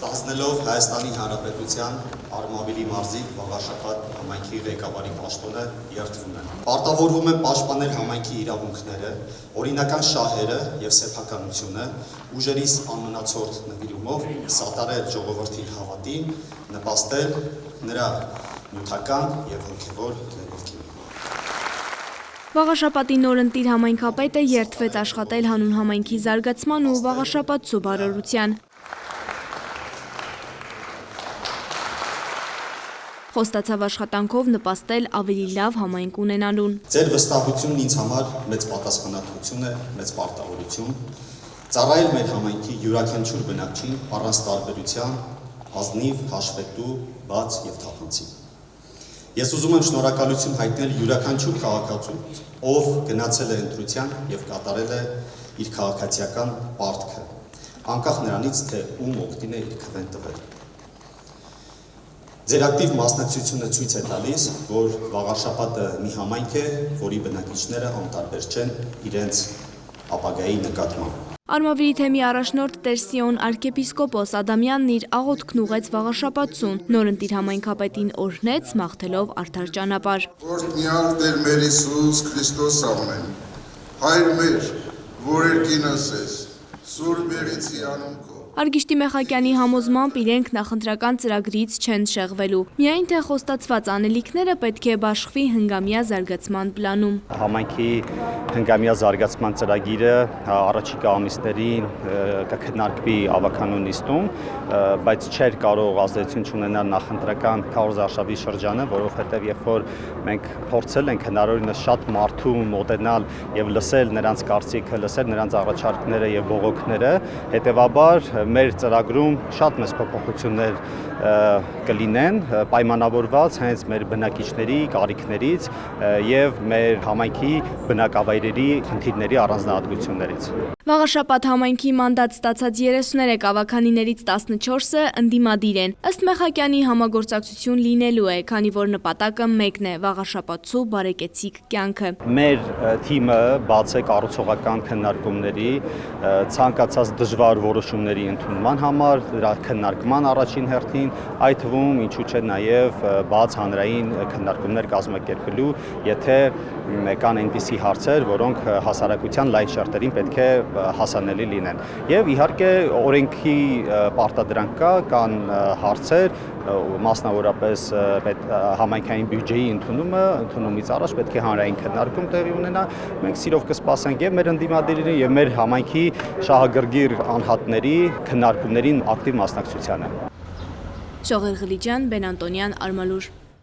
Ստանձնելով Հայաստանի Հանրապետության Արմավիրի մարզի Վաղաշապատ համայնքի ղեկավարի պաշտոնը երդվում եմ։ Պարտավորվում եմ պաշտպանել համայնքի իրավունքները, օրինական շահերը և սեփականությունը, ուժերիս անմնացորդ նվիրումով սատարել ժողովրդի հավատին, նպաստել նրա նյութական և հոգևոր ներդրումին։ Վաղաշապատի նորընտիր համայնքապետը երդվեց աշխատել հանուն համայնքի զարգացման ու Վաղաշապատցու բարօրության։ Խոստացավ աշխատանքով նպաստել ավելի լավ համայնք ունենալուն։ Ձեր վստահությունն ինձ համար մեծ պատասխանատվություն է, մեծ պարտավորություն, ծառայել մեր համայնքի յուրաքանչյուր բնակչին առանց տարբերության, ազնիվ, հաշվետու, բաց և թափանցիկ։ Ես ուզում եմ շնորհակալություն հայտնել յուրաքանչյուր քաղաքացու, ով գնացել է ընտրության և կատարել է իր քաղաքացիական պարտքը, անկախ նրանից, թե ում օգտին է իր քվեն տվել։ Ձեր ակտիվ մասնակցությունը ցույց է տալիս, որ Վաղաշապատը մի համայնք է, որի բնակիչները անտարբեր չեն իրենց ապագայի նկատմամբ։ Արմավիրի թեմի առաջնորդ Տեր Սիոն arczepiskopos Ադամյանն իր աղոթքն ուղղեց Վաղաշապատցուն, նորընտիր համայնքապետին օրհնեց, մաղթելով արդար ճանապարհ։ Օրհնյալ Տեր մեր Հիսուս Քրիստոս ամեն, Հայր մեր, որ երկինս ես, Սուրբ Եղեցի անուն քո։ Արգիշտի Մեխակյանի համոզմամբ իրենք նախընտրական ծրագրից չեն շեղվելու, միայն թե խոստացված անելիքները պետք է բաշխվի հնգամյա զարգացման պլանում։ Համայնքի հնգամյա զարգացման ծրագիրը առաջիկա ամիսներին կքննարկվի ավականու նիստում, բայց չէր կարող ազդեցություն չունենալ նախընտրական քարոզարշավի շրջանը, որովհետև երբ որ մենք փորձել ենք հնարավորինս շատ մարդու մոտենալ եւ լսել նրանց կարծիքը, լսել նրանց առաջարկները եւ բողոքները, հետեւաբար մեր ծրագրում շատ մեծ փոփոխություններ կլինեն, պայմանավորված հենց մեր բնակիչների կարիքներից եւ մեր համայնքի բնակավայրերի խնդիրների առանձնահատկություններից։ Վաղաշապատ համայնքի մանդատ ստացած 33 ավականիներից 14-ը ընդդիմադիր են։ Ըստ Մեխակյանի համագործակցություն լինելու է, քանի որ նպատակը մեկն է՝ Վաղաշապատցու բարեկեցիկ կյանքը։ Մեր թիմը բաց է կառուցողական քննարկումների, ցանկացած դժվար որոշումների ընդունման համար, դրա քննարկման առաջին հերթին, այդ թվում ինչու՞ չէ նաև բաց հանրային քննարկումներ կազմակերպելու, եթե կան այնպիսի հարցեր, որոնք հասարակության լայն շերտերին պետք է հասանելի լինեն։ Եվ իհարկե օրենքի պարտադրանք կա, կան հարցեր, մասնավորապես համայնքային բյուջեի ընդունումից առաջ պետք է հանրային քննարկում տեղի ունենա։ Մենք սիրով կսպասենք եւ մեր ընդդիմադիրների եւ մեր համայնքի շահագրգիռ անհատների քննարկումներին ակտիվ մասնակցությանը։ Շողեր Ղլիջյան, Բեն Անտոնյան, Արմալուր։